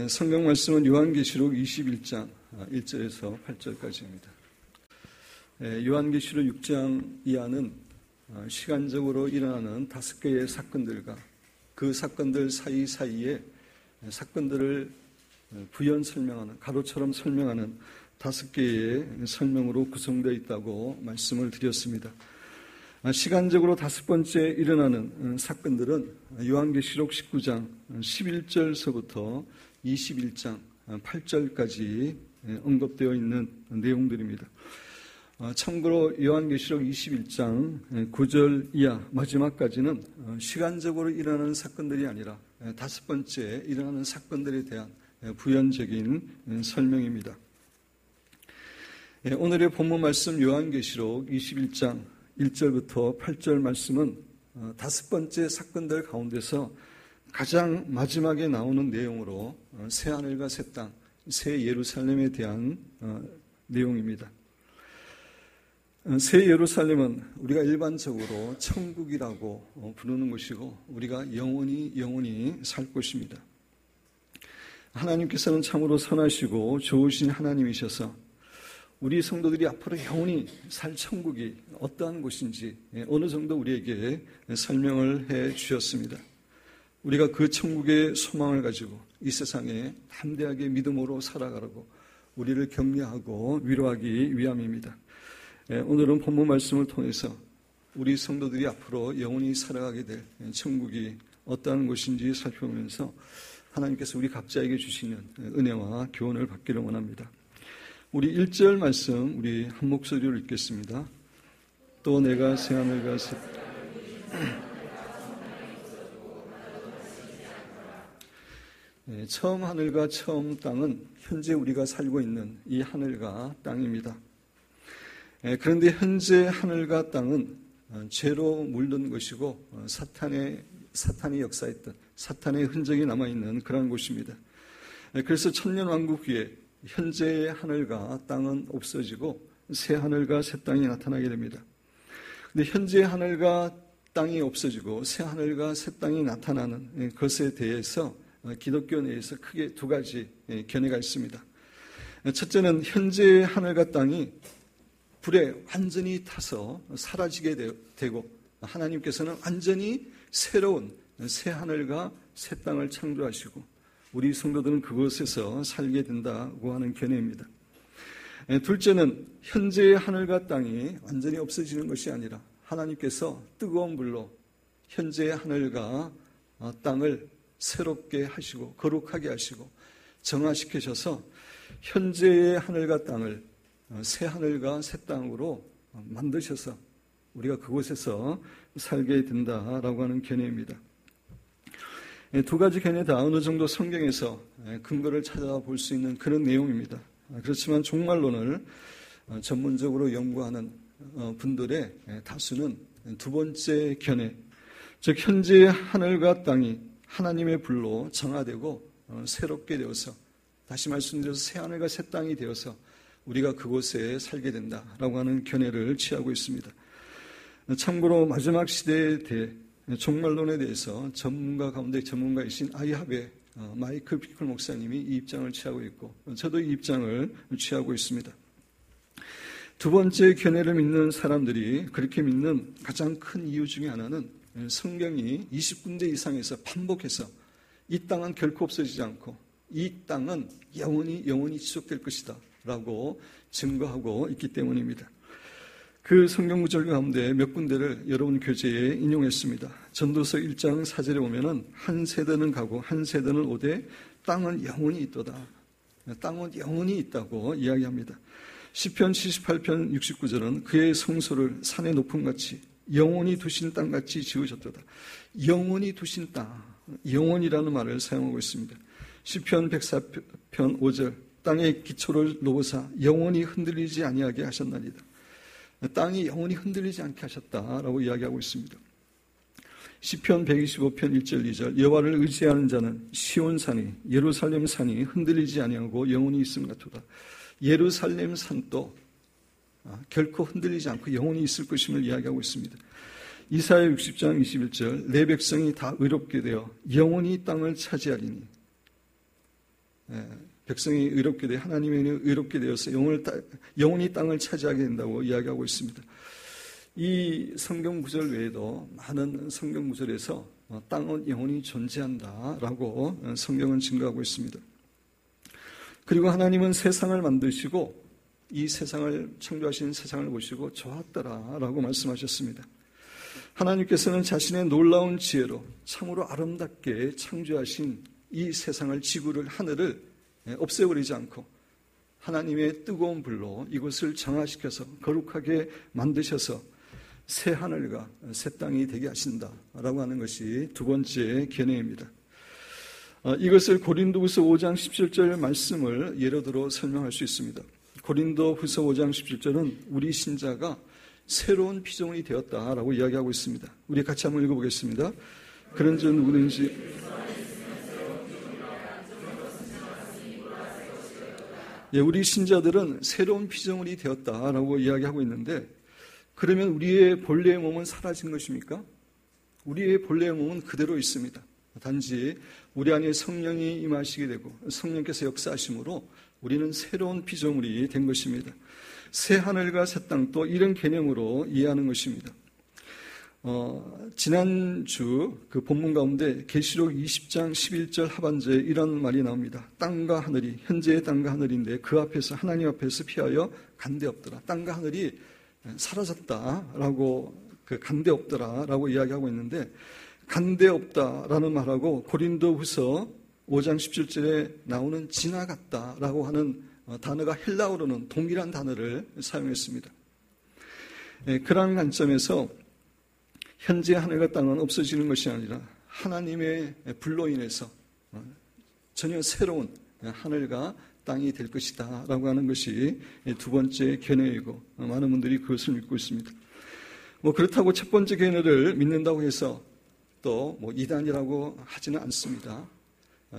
성경 말씀은 요한계시록 21장 1절에서 8절까지입니다. 요한계시록 6장 이하는 시간적으로 일어나는 5개의 사건들과 그 사건들 사이사이에 사건들을 부연 설명하는, 가로처럼 설명하는 5개의 설명으로 구성되어 있다고 말씀을 드렸습니다. 시간적으로 5번째 일어나는 사건들은 요한계시록 19장 11절서부터 21장 8절까지 언급되어 있는 내용들입니다. 참고로 요한계시록 21장 9절 이하 마지막까지는 시간적으로 일어나는 사건들이 아니라 5번째 일어나는 사건들에 대한 부연적인 설명입니다. 오늘의 본문 말씀 요한계시록 21장 1절부터 8절 말씀은 5번째 사건들 가운데서 가장 마지막에 나오는 내용으로 새하늘과 새 땅, 새 예루살렘에 대한 내용입니다. 새 예루살렘은 우리가 일반적으로 천국이라고 부르는 곳이고 우리가 영원히 살 곳입니다. 하나님께서는 참으로 선하시고 좋으신 하나님이셔서 우리 성도들이 앞으로 영원히 살 천국이 어떠한 곳인지 어느 정도 우리에게 설명을 해 주셨습니다. 우리가 그 천국의 소망을 가지고 이 세상에 담대하게 믿음으로 살아가라고 우리를 격려하고 위로하기 위함입니다. 오늘은 본문 말씀을 통해서 우리 성도들이 앞으로 영원히 살아가게 될 천국이 어떠한 곳인지 살펴보면서 하나님께서 우리 각자에게 주시는 은혜와 교훈을 받기를 원합니다. 우리 1절 말씀 우리 한 목소리로 읽겠습니다. 또 내가 새하늘과 새 처음 하늘과 처음 땅은 현재 우리가 살고 있는 이 하늘과 땅입니다. 그런데 현재 하늘과 땅은 죄로 물든 것이고 사탄이 역사했던 사탄의 흔적이 남아있는 그런 곳입니다. 그래서 천년왕국 후에 현재의 하늘과 땅은 없어지고 새 하늘과 새 땅이 나타나게 됩니다. 그런데 현재의 하늘과 땅이 없어지고 새 하늘과 새 땅이 나타나는 것에 대해서 기독교 내에서 크게 2가지 견해가 있습니다. 첫째는 현재의 하늘과 땅이 불에 완전히 타서 사라지게 되고 하나님께서는 완전히 새로운 새 하늘과 새 땅을 창조하시고 우리 성도들은 그곳에서 살게 된다고 하는 견해입니다. 둘째는 현재의 하늘과 땅이 완전히 없어지는 것이 아니라 하나님께서 뜨거운 불로 현재의 하늘과 땅을 새롭게 하시고 거룩하게 하시고 정화시키셔서 현재의 하늘과 땅을 새 하늘과 새 땅으로 만드셔서 우리가 그곳에서 살게 된다라고 하는 견해입니다. 2가지 견해 다 어느 정도 성경에서 근거를 찾아볼 수 있는 그런 내용입니다. 그렇지만 종말론을 전문적으로 연구하는 분들의 다수는 2번째 견해, 즉 현재의 하늘과 땅이 하나님의 불로 정화되고 새롭게 되어서 다시 말씀드려서 새 하늘과 새 땅이 되어서 우리가 그곳에 살게 된다라고 하는 견해를 취하고 있습니다. 참고로 마지막 시대에 대해 종말론에 대해서 전문가 가운데 전문가이신 아이합의 마이클 피클 목사님이 이 입장을 취하고 있고 저도 이 입장을 취하고 있습니다. 2번째 견해를 믿는 사람들이 그렇게 믿는 가장 큰 이유 중에 하나는 성경이 20군데 이상에서 반복해서 이 땅은 결코 없어지지 않고 이 땅은 영원히 지속될 것이다 라고 증거하고 있기 때문입니다. 그 성경 구절 가운데 몇 군데를 여러분 교재에 인용했습니다. 전도서 1장 4절에 보면은 한 세대는 가고 한 세대는 오되 땅은 영원히 있도다. 땅은 영원히 있다고 이야기합니다. 시편 78편 69절은 그의 성소를 산의 높음같이 영원히 두신 땅같이 지으셨도다. 영원히 두신 땅, 영원이라는 말을 사용하고 있습니다. 시편 104편 5절 땅의 기초를 놓으사 영원히 흔들리지 아니하게 하셨나이다. 땅이 영원히 흔들리지 않게 하셨다라고 이야기하고 있습니다. 시편 125편 1절 2절 여호와를 의지하는 자는 시온산이 예루살렘 산이 흔들리지 아니하고 영원히 있음 같도다. 예루살렘 산도 결코 흔들리지 않고 영원히 있을 것임을 이야기하고 있습니다. 이사야 60장 21절 내 백성이 다 의롭게 되어 영원히 땅을 차지하리니 백성이 의롭게 되 하나님의 의롭게 되어서 영원히 땅을 차지하게 된다고 이야기하고 있습니다. 이 성경 구절 외에도 많은 성경 구절에서 땅은 영원히 존재한다라고 성경은 증거하고 있습니다. 그리고 하나님은 세상을 만드시고 이 세상을 창조하신 세상을 보시고 좋았더라라고 말씀하셨습니다. 하나님께서는 자신의 놀라운 지혜로 참으로 아름답게 창조하신 이 세상을, 지구를, 하늘을 없애버리지 않고 하나님의 뜨거운 불로 이곳을 정화시켜서 거룩하게 만드셔서 새 하늘과 새 땅이 되게 하신다라고 하는 것이 두 번째 견해입니다. 이것을 고린도후서 5장 17절 말씀을 예로 들어 설명할 수 있습니다. 고린도후서 5장 17절은 우리 신자가 새로운 피조물이 되었다라고 이야기하고 있습니다. 우리 같이 한번 읽어보겠습니다. 그런즉 누구든지 우리 신자들은 새로운 피조물이 되었다라고 이야기하고 있는데, 그러면 우리의 본래의 몸은 사라진 것입니까? 우리의 본래의 몸은 그대로 있습니다. 단지 우리 안에 성령이 임하시게 되고 성령께서 역사하심으로 우리는 새로운 피조물이 된 것입니다. 새 하늘과 새 땅도 이런 개념으로 이해하는 것입니다. 지난주 그 본문 가운데 계시록 20장 11절 하반절에 이런 말이 나옵니다. 땅과 하늘이, 현재의 땅과 하늘인데 그 앞에서, 하나님 앞에서 피하여 간데 없더라. 땅과 하늘이 사라졌다라고, 그 간데 없더라라고 이야기하고 있는데, 간데 없다라는 말하고 고린도후서 5장 17절에 나오는 지나갔다라고 하는 단어가 헬라어로는 동일한 단어를 사용했습니다. 그러한 관점에서 현재 하늘과 땅은 없어지는 것이 아니라 하나님의 불로 인해서 전혀 새로운 하늘과 땅이 될 것이다 라고 하는 것이 두 번째 견해이고, 많은 분들이 그것을 믿고 있습니다. 그렇다고 첫 번째 견해를 믿는다고 해서 또 이단이라고 하지는 않습니다.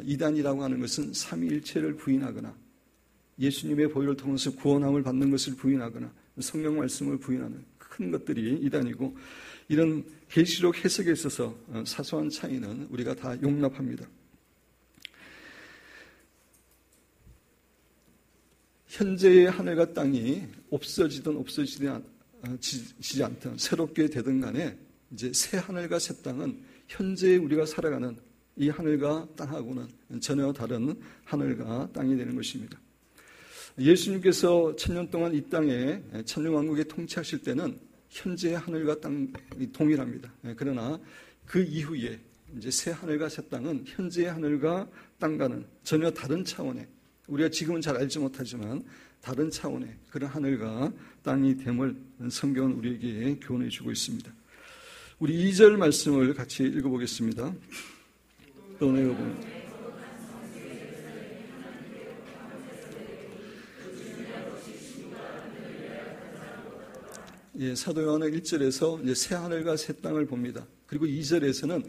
이단이라고 하는 것은 삼위일체를 부인하거나 예수님의 보혈을 통해서 구원함을 받는 것을 부인하거나 성경 말씀을 부인하는 큰 것들이 이단이고, 이런 계시록 해석에 있어서 사소한 차이는 우리가 다 용납합니다. 현재의 하늘과 땅이 없어지든 없어지지 않든 새롭게 되든 간에 이제 새 하늘과 새 땅은 현재 우리가 살아가는 이 하늘과 땅하고는 전혀 다른 하늘과 땅이 되는 것입니다. 예수님께서 1000년 동안 이 땅에 천년왕국에 통치하실 때는 현재의 하늘과 땅이 동일합니다. 그러나 그 이후에 이제 새 하늘과 새 땅은 현재의 하늘과 땅과는 전혀 다른 차원의, 우리가 지금은 잘 알지 못하지만 다른 차원의 그런 하늘과 땅이 됨을 성경은 우리에게 교훈해 주고 있습니다. 우리 2절 말씀을 같이 읽어보겠습니다. 또 내가 보면 사도 요한은 1절에서 이제 새 하늘과 새 땅을 봅니다. 그리고 2절에서는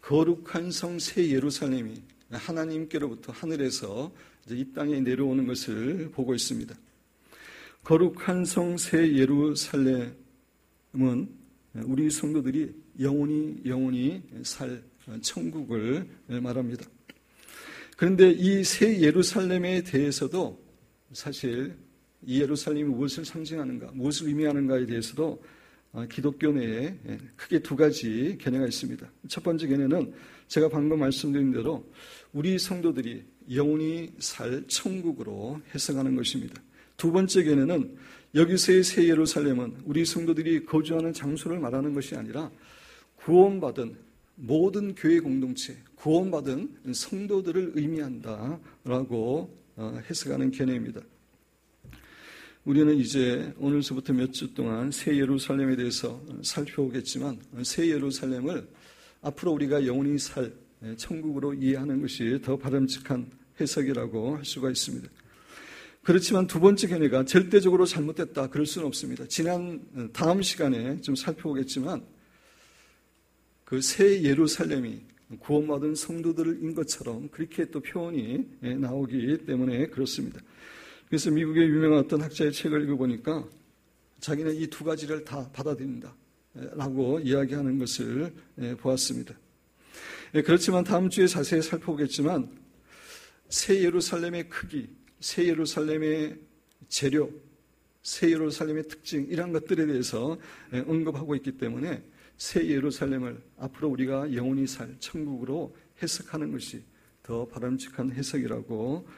거룩한 성 새 예루살렘이 하나님께로부터 하늘에서 이제 이 땅에 내려오는 것을 보고 있습니다. 거룩한 성 새 예루살렘은 우리 성도들이 영원히 살 천국을 말합니다. 그런데 이 새 예루살렘에 대해서도 사실 이 예루살렘이 무엇을 상징하는가, 무엇을 의미하는가에 대해서도 기독교 내에 크게 두 가지 견해가 있습니다. 첫 번째 견해는 제가 방금 말씀드린 대로 우리 성도들이 영원히 살 천국으로 해석하는 것입니다. 두 번째 견해는 여기서의 새 예루살렘은 우리 성도들이 거주하는 장소를 말하는 것이 아니라 구원받은 모든 교회 공동체, 구원받은 성도들을 의미한다라고 해석하는 견해입니다. 우리는 이제 오늘서부터 몇 주 동안 새 예루살렘에 대해서 살펴보겠지만, 새 예루살렘을 앞으로 우리가 영원히 살 천국으로 이해하는 것이 더 바람직한 해석이라고 할 수가 있습니다. 그렇지만 두 번째 견해가 절대적으로 잘못됐다, 그럴 수는 없습니다. 다음 시간에 좀 살펴보겠지만, 그 새 예루살렘이 구원받은 성도들인 것처럼 그렇게 또 표현이 나오기 때문에 그렇습니다. 그래서 미국의 유명한 어떤 학자의 책을 읽어보니까 자기는 이 두 가지를 다 받아들인다 라고 이야기하는 것을 보았습니다. 그렇지만 다음 주에 자세히 살펴보겠지만, 새 예루살렘의 크기, 새 예루살렘의 재료, 새 예루살렘의 특징 이런 것들에 대해서 언급하고 있기 때문에 새 예루살렘을 앞으로 우리가 영원히 살 천국으로 해석하는 것이 더 바람직한 해석이라고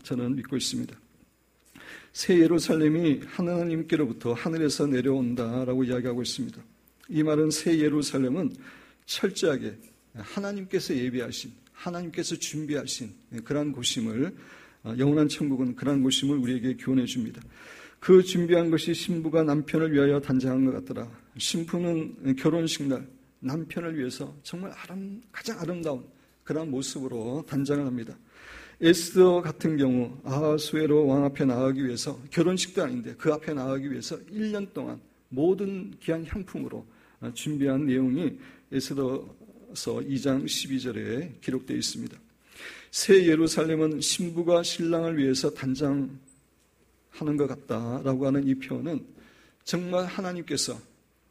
저는 믿고 있습니다. 새 예루살렘이 하나님께로부터 하늘에서 내려온다라고 이야기하고 있습니다. 이 말은 새 예루살렘은 철저하게 하나님께서 예비하신, 하나님께서 준비하신 그러한 곳임을, 영원한 천국은 그러한 곳임을 우리에게 교훈해 줍니다. 그 준비한 것이 신부가 남편을 위하여 단장한 것 같더라. 신부는 결혼식 날 남편을 위해서 정말 가장 아름다운 그런 모습으로 단장을 합니다. 에스더 같은 경우 아하수에로 왕 앞에 나가기 위해서, 결혼식도 아닌데 그 앞에 나가기 위해서 1년 동안 모든 귀한 향품으로 준비한 내용이 에스더서 2장 12절에 기록되어 있습니다. 새 예루살렘은 신부가 신랑을 위해서 단장하는 것 같다라고 하는 이 표현은 정말 하나님께서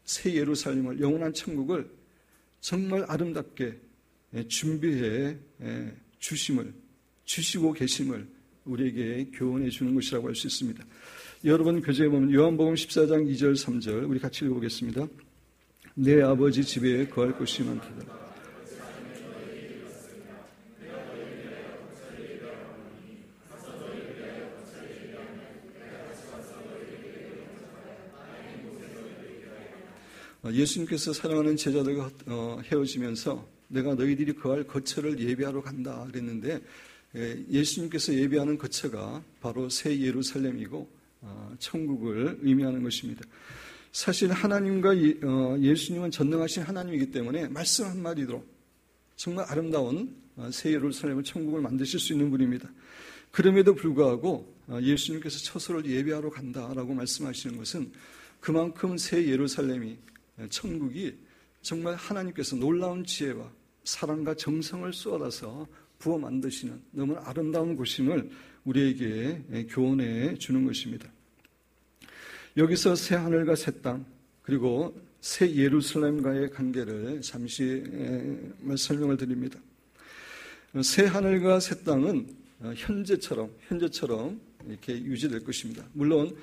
새 예루살렘을, 영원한 천국을 정말 아름답게 준비해 주시고 계심을 우리에게 교훈해 주는 것이라고 할 수 있습니다. 여러분 교재에 보면 요한복음 14장 2절 3절 우리 같이 읽어보겠습니다. 내 아버지 집에 거할 곳이 많도다. 예수님께서 사랑하는 제자들과 헤어지면서 내가 너희들이 거할 거처를 예비하러 간다 그랬는데, 예수님께서 예비하는 거처가 바로 새 예루살렘이고 천국을 의미하는 것입니다. 사실 하나님과 예수님은 전능하신 하나님이기 때문에 말씀 한마디로 정말 아름다운 새 예루살렘을, 천국을 만드실 수 있는 분입니다. 그럼에도 불구하고 예수님께서 처소를 예비하러 간다라고 말씀하시는 것은 그만큼 새 예루살렘이, 천국이 정말 하나님께서 놀라운 지혜와 사랑과 정성을 쏟아서 부어 만드시는 너무 아름다운 곳임을 우리에게 교훈해 주는 것입니다. 여기서 새 하늘과 새 땅, 그리고 새 예루살렘과의 관계를 잠시 설명을 드립니다. 새 하늘과 새 땅은 현재처럼 이렇게 유지될 것입니다. 물론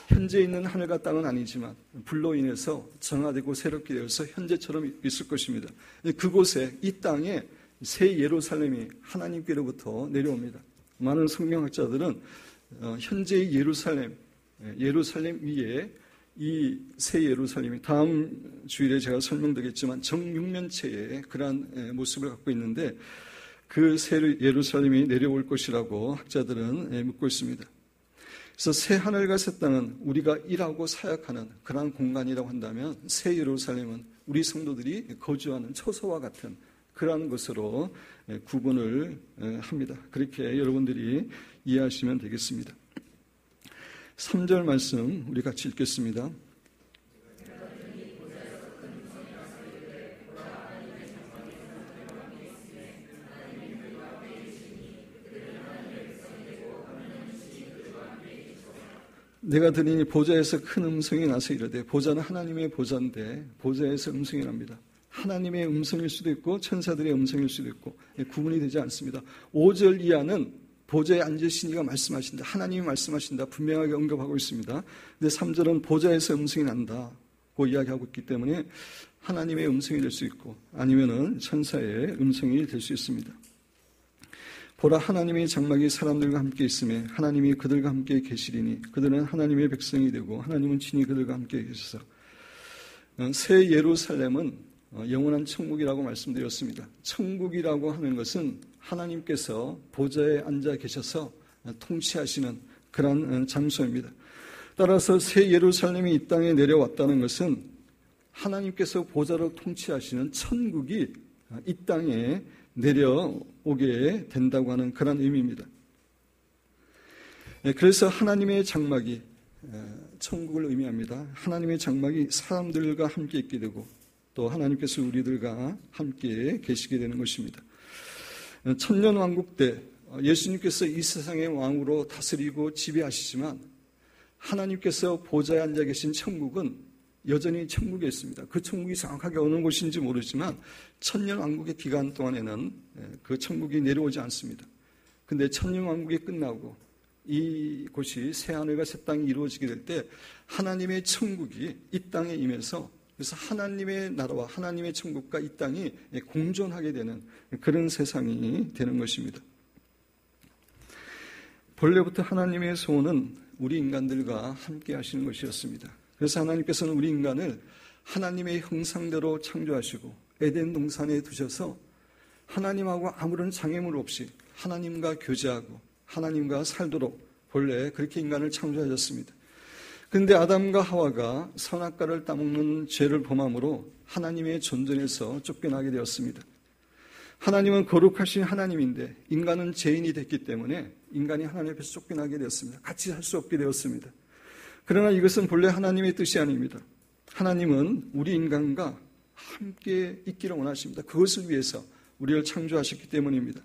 현재 있는 하늘과 땅은 아니지만 불로 인해서 정화되고 새롭게 되어서 현재처럼 있을 것입니다. 그곳에, 이 땅에 새 예루살렘이 하나님께로부터 내려옵니다. 많은 성경학자들은 현재의 예루살렘 위에 이 새 예루살렘이 다음 주일에 제가 설명드리겠지만 정육면체의 그러한 모습을 갖고 있는데, 그 새 예루살렘이 내려올 것이라고 학자들은 묻고 있습니다. 그래서 새 하늘과 새 땅은 우리가 일하고 사역하는 그러한 공간이라고 한다면, 새 예루살렘은 우리 성도들이 거주하는 처소와 같은 그러한 것으로 구분을 합니다. 그렇게 여러분들이 이해하시면 되겠습니다. 3절 말씀 우리 같이 읽겠습니다. 내가 들으니 보좌에서 큰 음성이 나서 이르되, 보좌는 하나님의 보좌인데 보좌에서 음성이 납니다. 하나님의 음성일 수도 있고 천사들의 음성일 수도 있고 구분이 되지 않습니다. 5절 이하는 보좌에 앉으신 이가 말씀하신다, 하나님이 말씀하신다 분명하게 언급하고 있습니다. 근데 3절은 보좌에서 음성이 난다고 이야기하고 있기 때문에 하나님의 음성이 될 수 있고 아니면은 천사의 음성이 될 수 있습니다. 보라, 하나님의 장막이 사람들과 함께 있으며 하나님이 그들과 함께 계시리니 그들은 하나님의 백성이 되고 하나님은 친히 그들과 함께 계셔서. 새 예루살렘은 영원한 천국이라고 말씀드렸습니다. 천국이라고 하는 것은 하나님께서 보좌에 앉아 계셔서 통치하시는 그런 장소입니다. 따라서 새 예루살렘이 이 땅에 내려왔다는 것은 하나님께서 보좌로 통치하시는 천국이 이 땅에 내려오게 된다고 하는 그런 의미입니다. 그래서 하나님의 장막이 천국을 의미합니다. 하나님의 장막이 사람들과 함께 있게 되고 또 하나님께서 우리들과 함께 계시게 되는 것입니다. 천년왕국 때 예수님께서 이 세상의 왕으로 다스리고 지배하시지만 하나님께서 보좌에 앉아 계신 천국은 여전히 천국에 있습니다. 그 천국이 정확하게 어느 곳인지 모르지만 천년왕국의 기간 동안에는 그 천국이 내려오지 않습니다. 근데 천년왕국이 끝나고 이곳이 새하늘과 새 땅이 이루어지게 될 때 하나님의 천국이 이 땅에 임해서, 그래서 하나님의 나라와 하나님의 천국과 이 땅이 공존하게 되는 그런 세상이 되는 것입니다. 본래부터 하나님의 소원은 우리 인간들과 함께 하시는 것이었습니다. 그래서 하나님께서는 우리 인간을 하나님의 형상대로 창조하시고 에덴 동산에 두셔서 하나님하고 아무런 장애물 없이 하나님과 교제하고 하나님과 살도록 본래 그렇게 인간을 창조하셨습니다. 그런데 아담과 하와가 선악과를 따먹는 죄를 범함으로 하나님의 존전에서 쫓겨나게 되었습니다. 하나님은 거룩하신 하나님인데 인간은 죄인이 됐기 때문에 인간이 하나님 앞에서 쫓겨나게 되었습니다. 같이 살 수 없게 되었습니다. 그러나 이것은 본래 하나님의 뜻이 아닙니다. 하나님은 우리 인간과 함께 있기를 원하십니다. 그것을 위해서 우리를 창조하셨기 때문입니다.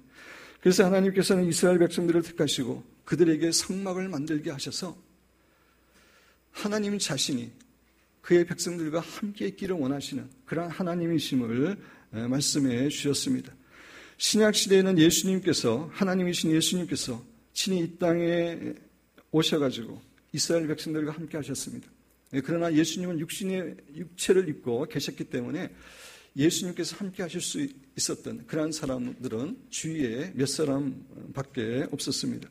그래서 하나님께서는 이스라엘 백성들을 택하시고 그들에게 성막을 만들게 하셔서 하나님 자신이 그의 백성들과 함께 있기를 원하시는 그러한 하나님이심을 말씀해 주셨습니다. 신약 시대에는 예수님께서, 하나님이신 예수님께서 친히 이 땅에 오셔가지고 이스라엘 백성들과 함께 하셨습니다. 그러나 예수님은 육체를 입고 계셨기 때문에 예수님께서 함께 하실 수 있었던 그러한 사람들은 주위에 몇 사람밖에 없었습니다.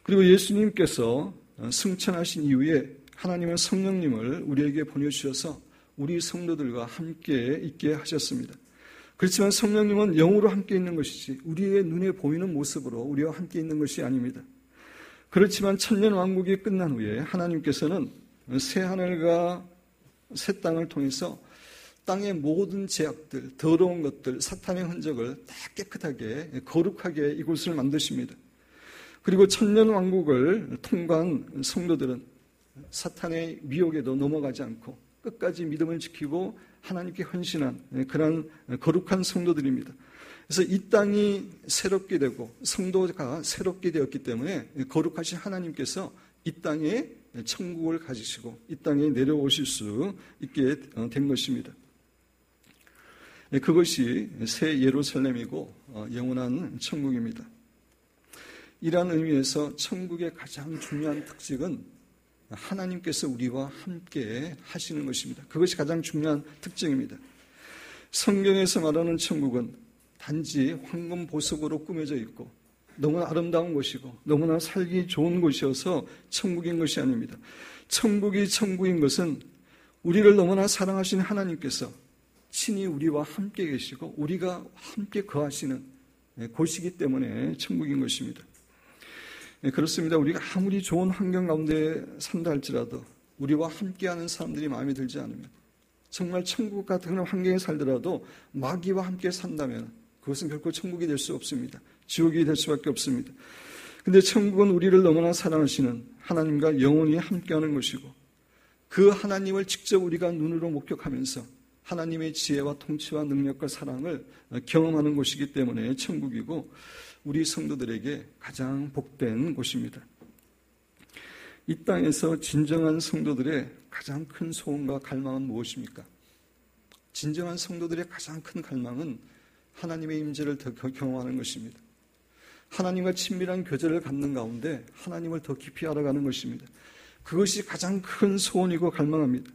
그리고 예수님께서 승천하신 이후에 하나님은 성령님을 우리에게 보내주셔서 우리 성도들과 함께 있게 하셨습니다. 그렇지만 성령님은 영으로 함께 있는 것이지 우리의 눈에 보이는 모습으로 우리와 함께 있는 것이 아닙니다. 그렇지만 천년왕국이 끝난 후에 하나님께서는 새 하늘과 새 땅을 통해서 땅의 모든 죄악들, 더러운 것들, 사탄의 흔적을 다 깨끗하게 거룩하게 이곳을 만드십니다. 그리고 천년왕국을 통과한 성도들은 사탄의 미혹에도 넘어가지 않고 끝까지 믿음을 지키고 하나님께 헌신한 그런 거룩한 성도들입니다. 그래서 이 땅이 새롭게 되고 성도가 새롭게 되었기 때문에 거룩하신 하나님께서 이 땅에 천국을 가지시고 이 땅에 내려오실 수 있게 된 것입니다. 그것이 새 예루살렘이고 영원한 천국입니다. 이러한 의미에서 천국의 가장 중요한 특징은 하나님께서 우리와 함께 하시는 것입니다. 그것이 가장 중요한 특징입니다. 성경에서 말하는 천국은 단지 황금 보석으로 꾸며져 있고 너무나 아름다운 곳이고 너무나 살기 좋은 곳이어서 천국인 것이 아닙니다. 천국이 천국인 것은 우리를 너무나 사랑하신 하나님께서 친히 우리와 함께 계시고 우리가 함께 거하시는 곳이기 때문에 천국인 것입니다. 그렇습니다. 우리가 아무리 좋은 환경 가운데 산다 할지라도 우리와 함께하는 사람들이 마음에 들지 않으면, 정말 천국 같은 그런 환경에 살더라도 마귀와 함께 산다면 그것은 결코 천국이 될 수 없습니다. 지옥이 될 수밖에 없습니다. 그런데 천국은 우리를 너무나 사랑하시는 하나님과 영원히 함께하는 것이고 그 하나님을 직접 우리가 눈으로 목격하면서 하나님의 지혜와 통치와 능력과 사랑을 경험하는 곳이기 때문에 천국이고 우리 성도들에게 가장 복된 곳입니다. 이 땅에서 진정한 성도들의 가장 큰 소원과 갈망은 무엇입니까? 진정한 성도들의 가장 큰 갈망은 하나님의 임재를 더 경험하는 것입니다. 하나님과 친밀한 교제를 갖는 가운데 하나님을 더 깊이 알아가는 것입니다. 그것이 가장 큰 소원이고 갈망합니다.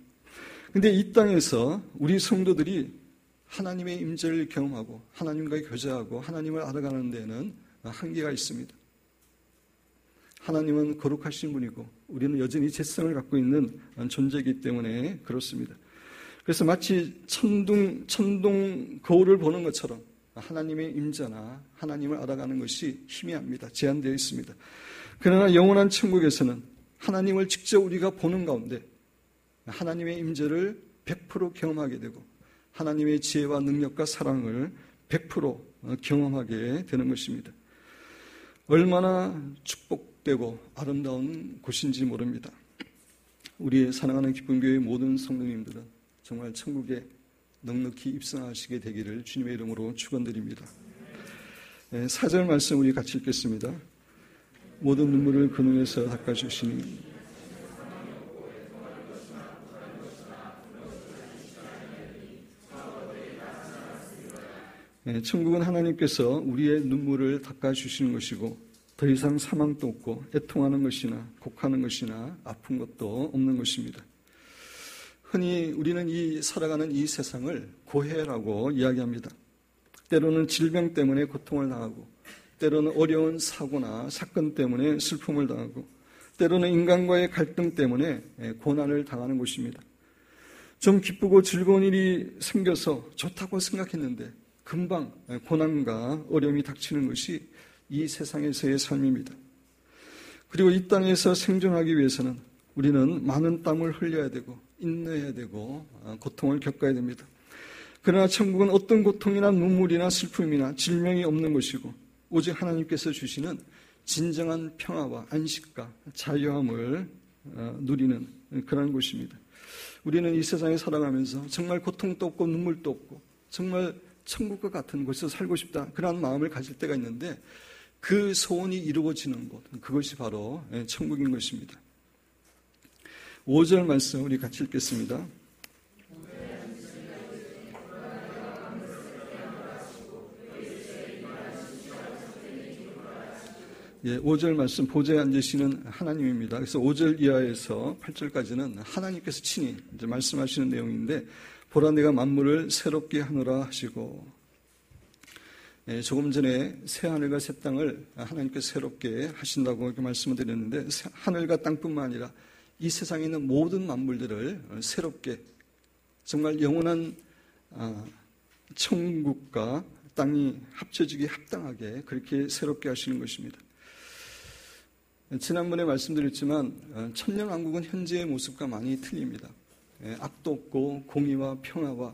그런데 이 땅에서 우리 성도들이 하나님의 임재를 경험하고 하나님과 교제하고 하나님을 알아가는 데는 한계가 있습니다. 하나님은 거룩하신 분이고 우리는 여전히 죄성을 갖고 있는 존재이기 때문에 그렇습니다. 그래서 마치 천둥 거울을 보는 것처럼 하나님의 임재나 하나님을 알아가는 것이 희미합니다. 제한되어 있습니다. 그러나 영원한 천국에서는 하나님을 직접 우리가 보는 가운데 하나님의 임재를 100% 경험하게 되고 하나님의 지혜와 능력과 사랑을 100% 경험하게 되는 것입니다. 얼마나 축복되고 아름다운 곳인지 모릅니다. 우리의 사랑하는 기쁨교회의 모든 성도님들은 정말 천국에 넉넉히 입성하시게 되기를 주님의 이름으로 축원드립니다. 4절 말씀 우리 같이 읽겠습니다. 모든 눈물을 그 눈에서 닦아주시니 천국은 하나님께서 우리의 눈물을 닦아주시는 것이고 더 이상 사망도 없고 애통하는 것이나 곡하는 것이나 아픈 것도 없는 것입니다. 흔히 우리는 살아가는 이 세상을 고해라고 이야기합니다. 때로는 질병 때문에 고통을 당하고, 때로는 어려운 사고나 사건 때문에 슬픔을 당하고, 때로는 인간과의 갈등 때문에 고난을 당하는 곳입니다. 좀 기쁘고 즐거운 일이 생겨서 좋다고 생각했는데 금방 고난과 어려움이 닥치는 것이 이 세상에서의 삶입니다. 그리고 이 땅에서 생존하기 위해서는 우리는 많은 땀을 흘려야 되고 인내해야 되고 고통을 겪어야 됩니다. 그러나 천국은 어떤 고통이나 눈물이나 슬픔이나 질병이 없는 것이고 오직 하나님께서 주시는 진정한 평화와 안식과 자유함을 누리는 그런 곳입니다. 우리는 이 세상에 살아가면서 정말 고통도 없고 눈물도 없고 정말 천국과 같은 곳에서 살고 싶다, 그런 마음을 가질 때가 있는데 그 소원이 이루어지는 곳, 그것이 바로 천국인 것입니다. 5절 말씀 우리 같이 읽겠습니다. 5절 말씀, 보좌에 앉으시는 하나님입니다. 그래서 5절 이하에서 8절까지는 하나님께서 친히 이제 말씀하시는 내용인데, 보라 내가 만물을 새롭게 하노라 하시고, 조금 전에 새 하늘과 새 땅을 하나님께서 새롭게 하신다고 이렇게 말씀을 드렸는데, 하늘과 땅뿐만 아니라 이 세상에 있는 모든 만물들을 새롭게, 정말 영원한 천국과 땅이 합쳐지기 합당하게 그렇게 새롭게 하시는 것입니다. 지난번에 말씀드렸지만 천년왕국은 현재의 모습과 많이 틀립니다. 악도 없고 공의와 평화와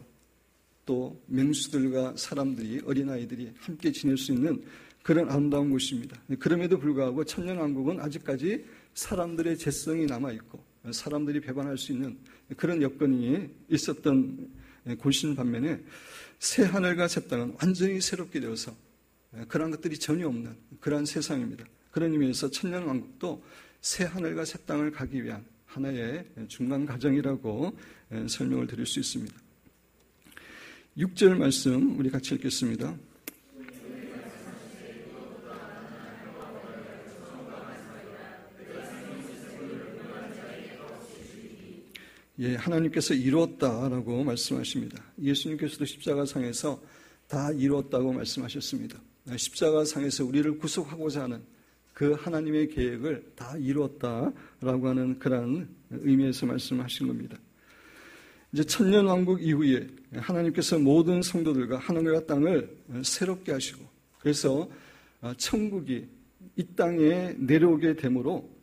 또 맹수들과 사람들이, 어린아이들이 함께 지낼 수 있는 그런 아름다운 곳입니다. 그럼에도 불구하고 천년왕국은 아직까지 사람들의 죄성이 남아있고 사람들이 배반할 수 있는 그런 여건이 있었던 곳인 반면에 새 하늘과 새 땅은 완전히 새롭게 되어서 그런 것들이 전혀 없는 그런 세상입니다. 그런 의미에서 천년왕국도 새 하늘과 새 땅을 가기 위한 하나의 중간 과정이라고 설명을 드릴 수 있습니다. 6절 말씀 우리 같이 읽겠습니다. 하나님께서 이루었다라고 말씀하십니다. 예수님께서도 십자가상에서 다 이루었다고 말씀하셨습니다. 십자가상에서 우리를 구속하고자 하는 그 하나님의 계획을 다 이루었다라고 하는 그런 의미에서 말씀하신 겁니다. 이제 천년왕국 이후에 하나님께서 모든 성도들과 하늘과 땅을 새롭게 하시고, 그래서 천국이 이 땅에 내려오게 되므로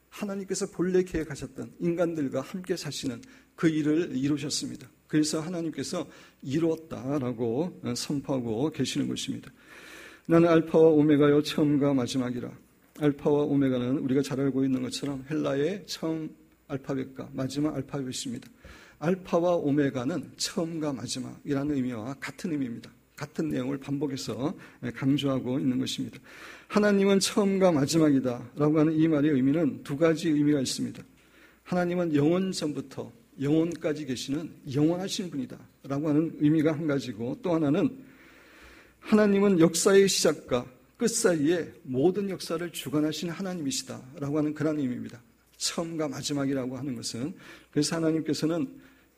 하나님께서 본래 계획하셨던 인간들과 함께 사시는 그 일을 이루셨습니다. 그래서 하나님께서 이루었다라고 선포하고 계시는 것입니다. 나는 알파와 오메가요 처음과 마지막이라. 알파와 오메가는 우리가 잘 알고 있는 것처럼 헬라의 처음 알파벳과 마지막 알파벳입니다. 알파와 오메가는 처음과 마지막이라는 의미와 같은 의미입니다. 같은 내용을 반복해서 강조하고 있는 것입니다. 하나님은 처음과 마지막이다 라고 하는 이 말의 의미는 두 가지 의미가 있습니다. 하나님은 영원 전부터 영원까지 계시는 영원하신 분이다 라고 하는 의미가 한 가지고, 또 하나는 하나님은 역사의 시작과 끝 사이에 모든 역사를 주관하시는 하나님이시다 라고 하는 그런 의미입니다. 처음과 마지막이라고 하는 것은, 그래서 하나님께서는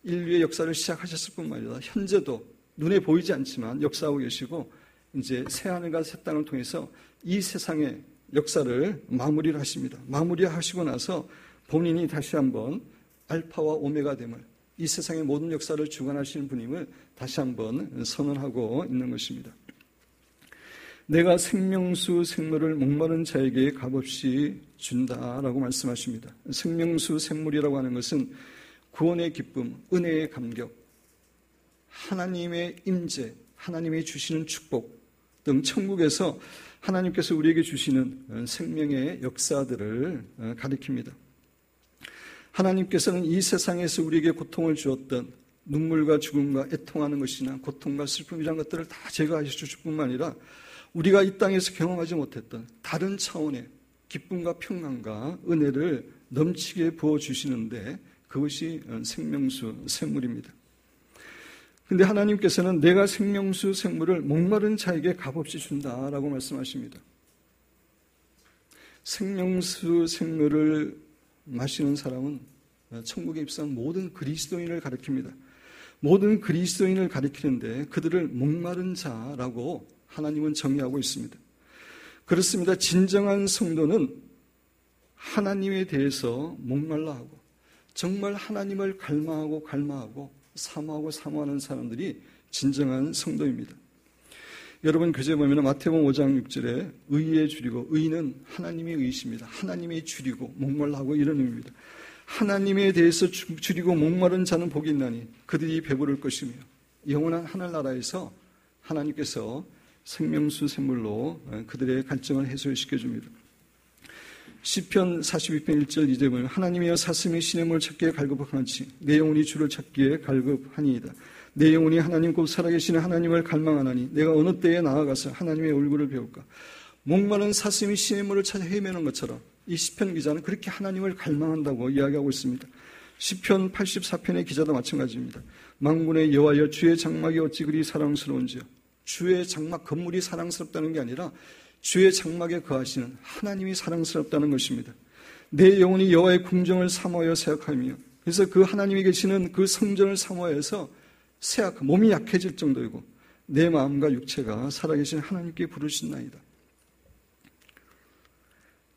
인류의 역사를 시작하셨을 뿐만 아니라 현재도 눈에 보이지 않지만 역사하고 계시고, 이제 새하늘과 새 땅을 통해서 이 세상의 역사를 마무리를 하십니다. 마무리하시고 나서 본인이 다시 한번 알파와 오메가 됨을, 이 세상의 모든 역사를 주관하시는 분임을 다시 한번 선언하고 있는 것입니다. 내가 생명수 샘물을 목마른 자에게 값없이 준다라고 말씀하십니다. 생명수 샘물이라고 하는 것은 구원의 기쁨, 은혜의 감격, 하나님의 임재, 하나님이 주시는 축복 등 천국에서 하나님께서 우리에게 주시는 생명의 역사들을 가리킵니다. 하나님께서는 이 세상에서 우리에게 고통을 주었던 눈물과 죽음과 애통하는 것이나 고통과 슬픔 이런 것들을 다 제거하실 뿐만 아니라 우리가 이 땅에서 경험하지 못했던 다른 차원의 기쁨과 평강과 은혜를 넘치게 부어주시는데 그것이 생명수 샘물입니다. 근데 하나님께서는 내가 생명수 생물을 목마른 자에게 값없이 준다라고 말씀하십니다. 생명수 생물을 마시는 사람은 천국에 입성한 모든 그리스도인을 가리킵니다. 모든 그리스도인을 가리키는데 그들을 목마른 자라고 하나님은 정의하고 있습니다. 그렇습니다. 진정한 성도는 하나님에 대해서 목말라 하고 정말 하나님을 갈망하고 사모하는 사람들이 진정한 성도입니다. 여러분 교재 보면 마태복음 5장 6절에 의에 줄이고, 의는 하나님의 의이십니다. 하나님의 줄이고 목말라하고 이런 의미입니다. 하나님에 대해서 줄이고 목마른 자는 복이 있나니 그들이 배부를 것이며, 영원한 하늘나라에서 하나님께서 생명수 샘물로 그들의 갈증을 해소시켜 줍니다. 시편 42편 1절 2절에 보면 하나님이여 사슴이 시냇물 찾기에 갈급하나치 내 영혼이 주를 찾기에 갈급하니이다. 내 영혼이 하나님 곧 살아계시는 하나님을 갈망하나니 내가 어느 때에 나아가서 하나님의 얼굴을 배울까. 목마른 사슴이 시냇물을 찾아 헤매는 것처럼 이 시편 기자는 그렇게 하나님을 갈망한다고 이야기하고 있습니다. 시편 84편의 기자도 마찬가지입니다. 만군의 여호와여 주의 장막이 어찌 그리 사랑스러운지요. 주의 장막 건물이 사랑스럽다는 게 아니라 주의 장막에 거하시는 하나님이 사랑스럽다는 것입니다. 내 영혼이 여호와의 궁정을 사모하여 생각하며, 그래서 그 하나님이 계시는 그 성전을 사모해서 몸이 약해질 정도이고 내 마음과 육체가 살아계신 하나님께 부르신나이다.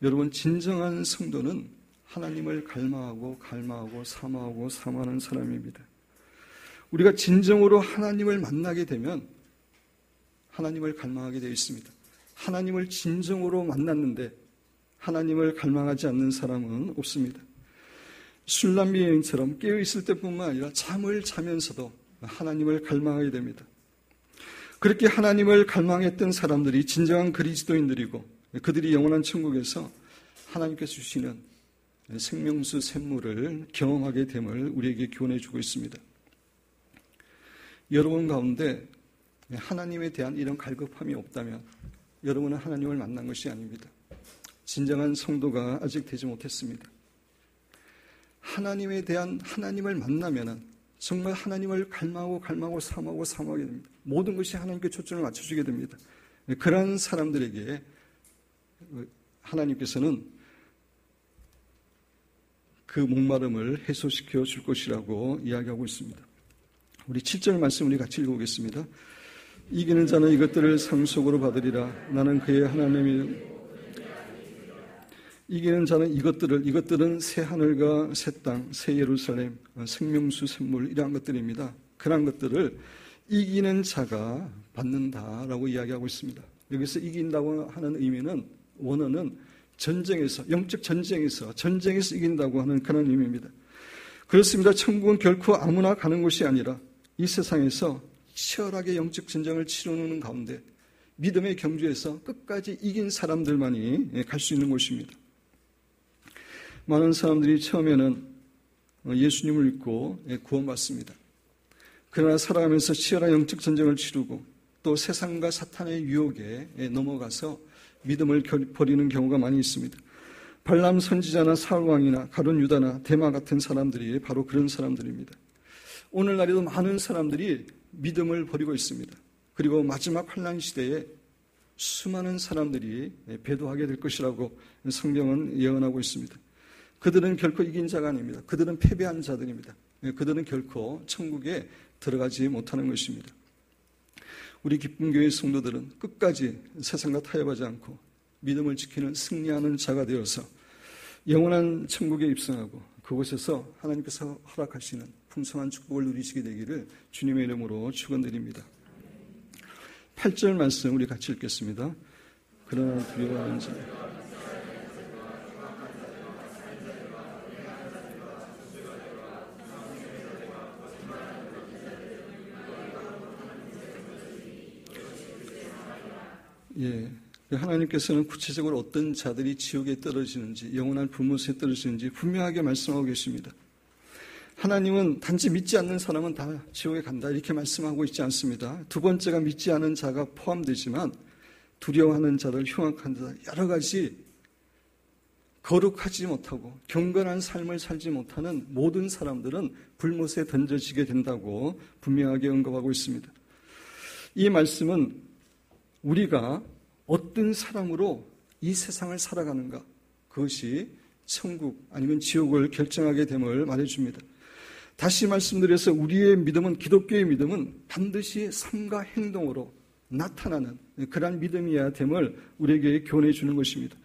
여러분, 진정한 성도는 하나님을 갈망하고 사모하는 사람입니다. 우리가 진정으로 하나님을 만나게 되면 하나님을 갈망하게 되어 있습니다. 하나님을 진정으로 만났는데 하나님을 갈망하지 않는 사람은 없습니다. 술람비 여인처럼 깨어있을 때뿐만 아니라 잠을 자면서도 하나님을 갈망하게 됩니다. 그렇게 하나님을 갈망했던 사람들이 진정한 그리스도인들이고 그들이 영원한 천국에서 하나님께서 주시는 생명수 샘물을 경험하게 됨을 우리에게 교훈해 주고 있습니다. 여러분 가운데 하나님에 대한 이런 갈급함이 없다면 여러분은 하나님을 만난 것이 아닙니다. 진정한 성도가 아직 되지 못했습니다. 하나님에 대한 하나님을 만나면 정말 하나님을 갈망하고 사모하게 됩니다. 모든 것이 하나님께 초점을 맞춰주게 됩니다. 그런 사람들에게 하나님께서는 그 목마름을 해소시켜 줄 것이라고 이야기하고 있습니다. 우리 7절 말씀 우리 같이 읽어보겠습니다. 이기는 자는 이것들을 상속으로 받으리라. 나는 그의 하나님이 이기는 자는 이것들은 새 하늘과 새 땅, 새 예루살렘, 생명수 샘물 이러한 것들입니다. 그러한 것들을 이기는 자가 받는다라고 이야기하고 있습니다. 여기서 이긴다고 하는 의미는 원어는 전쟁에서, 영적 전쟁에서 이긴다고 하는 그런 의미입니다. 그렇습니다. 천국은 결코 아무나 가는 곳이 아니라 이 세상에서 치열하게 영적 전쟁을 치르는 가운데 믿음의 경주에서 끝까지 이긴 사람들만이 갈 수 있는 곳입니다. 많은 사람들이 처음에는 예수님을 믿고 구원받습니다. 그러나 살아가면서 치열한 영적 전쟁을 치르고 또 세상과 사탄의 유혹에 넘어가서 믿음을 버리는 경우가 많이 있습니다. 발람 선지자나 사울왕이나 가룟 유다나 데마 같은 사람들이 바로 그런 사람들입니다. 오늘날에도 많은 사람들이 믿음을 버리고 있습니다. 그리고 마지막 환난 시대에 수많은 사람들이 배도하게 될 것이라고 성경은 예언하고 있습니다. 그들은 결코 이긴 자가 아닙니다. 그들은 패배한 자들입니다. 그들은 결코 천국에 들어가지 못하는 것입니다. 우리 기쁨교회 성도들은 끝까지 세상과 타협하지 않고 믿음을 지키는 승리하는 자가 되어서 영원한 천국에 입성하고 그곳에서 하나님께서 허락하시는 풍성한 축복을 누리시게 되기를 주님의 이름으로 축원드립니다. 8절 말씀 우리 같이 읽겠습니다. 그러나 두려워하는 자 하나님께서는 구체적으로 어떤 자들이 지옥에 떨어지는지, 영원한 불못에 떨어지는지 분명하게 말씀하고 계십니다. 하나님은 단지 믿지 않는 사람은 다 지옥에 간다 이렇게 말씀하고 있지 않습니다. 두 번째가 믿지 않은 자가 포함되지만 두려워하는 자들, 흉악한 자, 여러 가지 거룩하지 못하고 경건한 삶을 살지 못하는 모든 사람들은 불못에 던져지게 된다고 분명하게 언급하고 있습니다. 이 말씀은 우리가 어떤 사람으로 이 세상을 살아가는가, 그것이 천국 아니면 지옥을 결정하게 됨을 말해줍니다. 다시 말씀드려서 우리의 믿음은, 기독교의 믿음은 반드시 삶과 행동으로 나타나는 그러한 믿음이어야 됨을 우리에게 교훈해 주는 것입니다.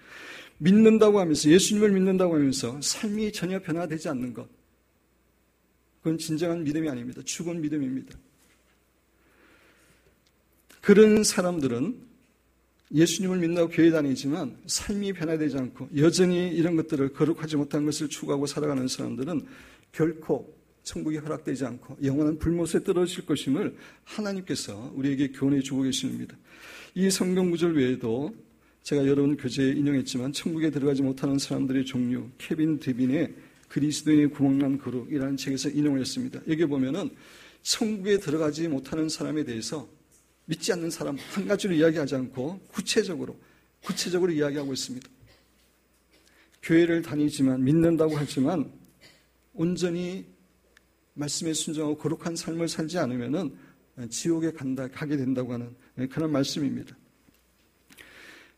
믿는다고 하면서, 예수님을 믿는다고 하면서 삶이 전혀 변화되지 않는 것, 그건 진정한 믿음이 아닙니다. 죽은 믿음입니다. 그런 사람들은 예수님을 믿는다고 교회 다니지만 삶이 변화되지 않고 여전히 이런 것들을 거룩하지 못한 것을 추구하고 살아가는 사람들은 결코 천국이 허락되지 않고 영원한 불못에 떨어질 것임을 하나님께서 우리에게 교훈해 주고 계십니다. 이 성경 구절 외에도 제가 여러분 교재에 인용했지만 천국에 들어가지 못하는 사람들의 종류, 케빈 드빈의 그리스도인의 구멍난 거룩이라는 책에서 인용을 했습니다. 여기 보면은 천국에 들어가지 못하는 사람에 대해서 믿지 않는 사람 한 가지로 이야기하지 않고 구체적으로 이야기하고 있습니다. 교회를 다니지만, 믿는다고 하지만 온전히 말씀에 순종하고 거룩한 삶을 살지 않으면은 지옥에 가게 된다고 하는 그런 말씀입니다.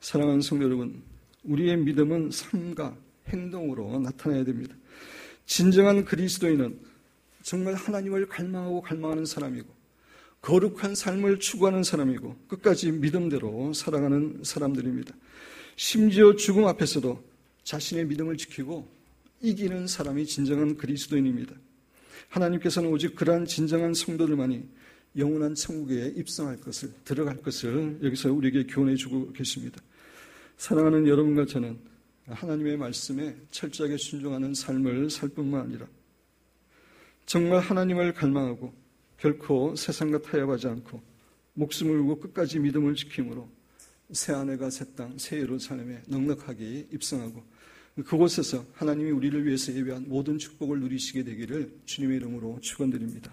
사랑하는 성도 여러분, 우리의 믿음은 삶과 행동으로 나타나야 됩니다. 진정한 그리스도인은 정말 하나님을 갈망하는 사람이고 거룩한 삶을 추구하는 사람이고 끝까지 믿음대로 살아가는 사람들입니다. 심지어 죽음 앞에서도 자신의 믿음을 지키고 이기는 사람이 진정한 그리스도인입니다. 하나님께서는 오직 그러한 진정한 성도들만이 영원한 천국에 들어갈 것을 여기서 우리에게 교훈해 주고 계십니다. 사랑하는 여러분과 저는 하나님의 말씀에 철저하게 순종하는 삶을 살 뿐만 아니라 정말 하나님을 갈망하고 결코 세상과 타협하지 않고 목숨을 걸고 끝까지 믿음을 지킴으로 새하늘과 새 땅, 새 예루살렘에 넉넉하게 입성하고 그곳에서 하나님이 우리를 위해서 예비한 모든 축복을 누리시게 되기를 주님의 이름으로 축원드립니다.